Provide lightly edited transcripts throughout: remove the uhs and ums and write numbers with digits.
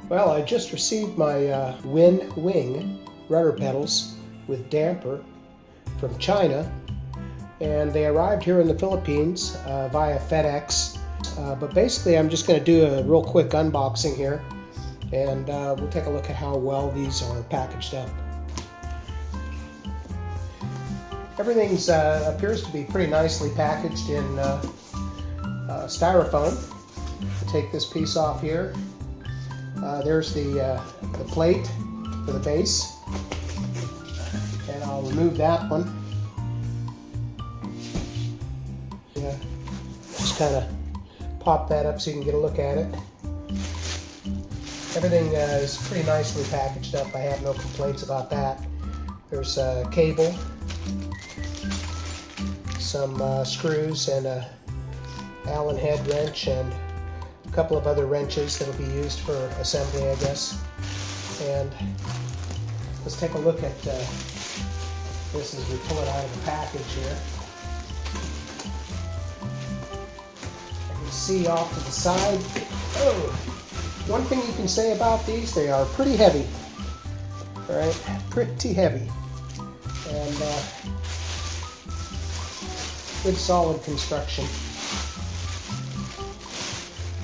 Well, I just received my Winwing rudder pedals with damper from China, and they arrived here in the Philippines via FedEx. But basically I'm just going to do a real quick unboxing here, and we'll take a look at how well these are packaged up. Everything appears to be pretty nicely packaged in styrofoam. I'll take this piece off here. There's the plate for the base, and I'll remove that one. Yeah, just kind of pop that up so you can get a look at it. Everything is pretty nicely packaged up. I have no complaints about that. There's a cable, some screws, and a Allen head wrench, and a couple of other wrenches that will be used for assembly, I guess. And let's take a look at this as we pull it out of the package here. I can see off to the side. Oh, one thing you can say about these, they are pretty heavy. All right, pretty heavy, and good solid construction.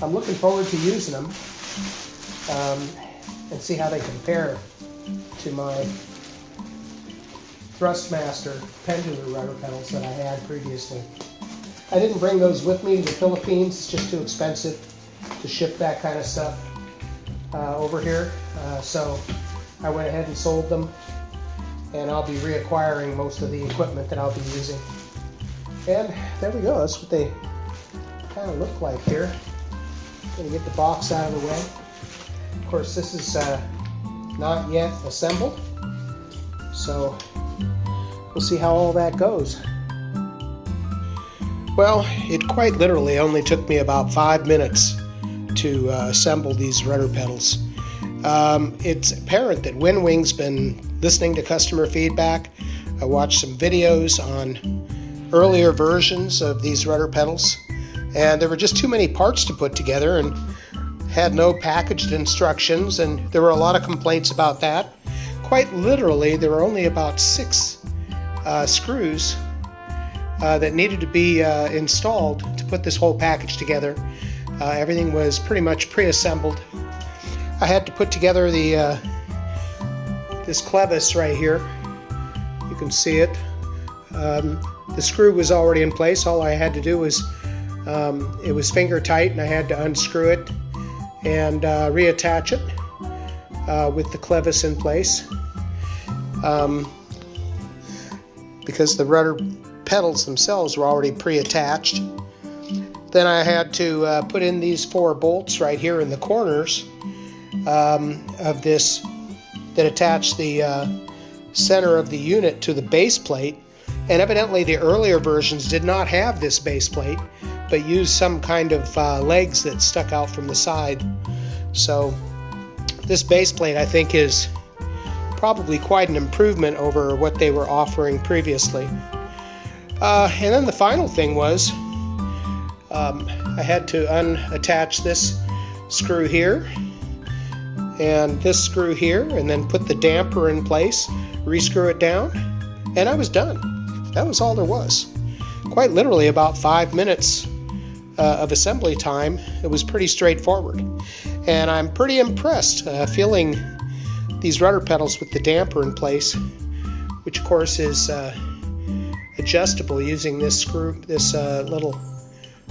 I'm looking forward to using them and see how they compare to my Thrustmaster pendular rudder pedals that I had previously. I didn't bring those with me to the Philippines. It's just too expensive to ship that kind of stuff over here. So I went ahead and sold them, and I'll be reacquiring most of the equipment that I'll be using. And there we go. That's what they kind of look like here. Going to get the box out of the way. Of course, this is not yet assembled, so we'll see how all that goes. Well, it quite literally only took me about 5 minutes to assemble these rudder pedals. It's apparent that Winwing's been listening to customer feedback. I watched some videos on earlier versions of these rudder pedals, and there were just too many parts to put together and had no packaged instructions, and there were a lot of complaints about that. Quite literally, there were only about 6 screws that needed to be installed to put this whole package together. Everything was pretty much pre-assembled. I had to put together the this clevis right here. You can see it. The screw was already in place. All I had to do was, it was finger tight, and I had to unscrew it and reattach it with the clevis in place. Because the rudder pedals themselves were already pre-attached. Then I had to put in these 4 bolts right here in the corners of this that attach the center of the unit to the base plate. And evidently the earlier versions did not have this base plate, but used some kind of legs that stuck out from the side. So this base plate, I think, is probably quite an improvement over what they were offering previously. And then the final thing was I had to unattach this screw here and this screw here, and then put the damper in place, re-screw it down, and I was done. That was all there was. Quite literally about 5 minutes of assembly time. It was pretty straightforward. And I'm pretty impressed feeling these rudder pedals with the damper in place, which of course is adjustable using this screw, this little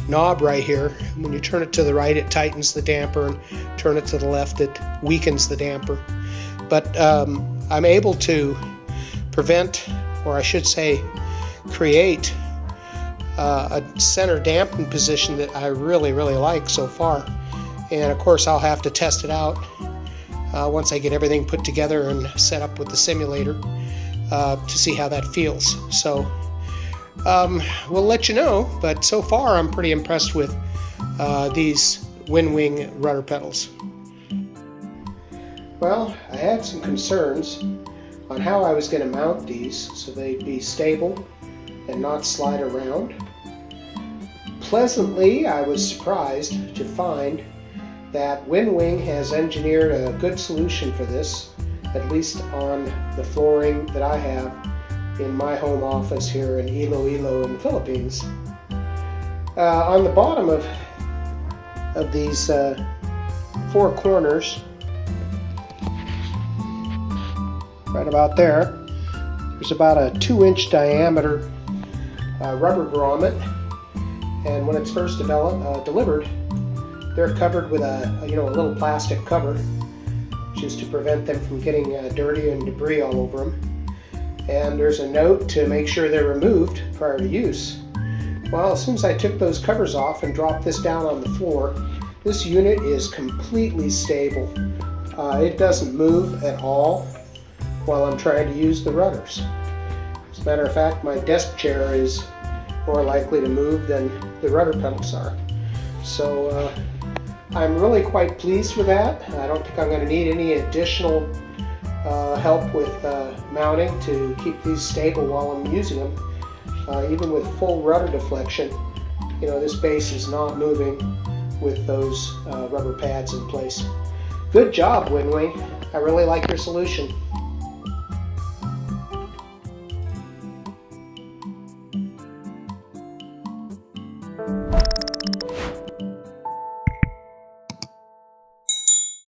knob right here. When you turn it to the right, it tightens the damper, and turn it to the left, it weakens the damper. But I'm able to prevent, or I should say create, a center dampen position that I really like so far. And of course I'll have to test it out once I get everything put together and set up with the simulator to see how that feels. So we'll let you know, but so far I'm pretty impressed with these Winwing rudder pedals. Well, I had some concerns on how I was going to mount these so they'd be stable and not slide around. Pleasantly, I was surprised to find that Winwing has engineered a good solution for this, at least on the flooring that I have in my home office here in Iloilo in the Philippines. On the bottom of these four corners, right about there, there's about a 2-inch diameter rubber grommet, and when it's first delivered, they're covered with a little plastic cover, just to prevent them from getting dirty and debris all over them. And there's a note to make sure they're removed prior to use. Well, as soon as I took those covers off and dropped this down on the floor, this unit is completely stable. It doesn't move at all while I'm trying to use the rudders. As a matter of fact, my desk chair is more likely to move than the rudder pedals are. So I'm really quite pleased with that. I don't think I'm going to need any additional help with mounting to keep these stable while I'm using them. Even with full rudder deflection, this base is not moving with those rubber pads in place. Good job, Winwing. I really like your solution.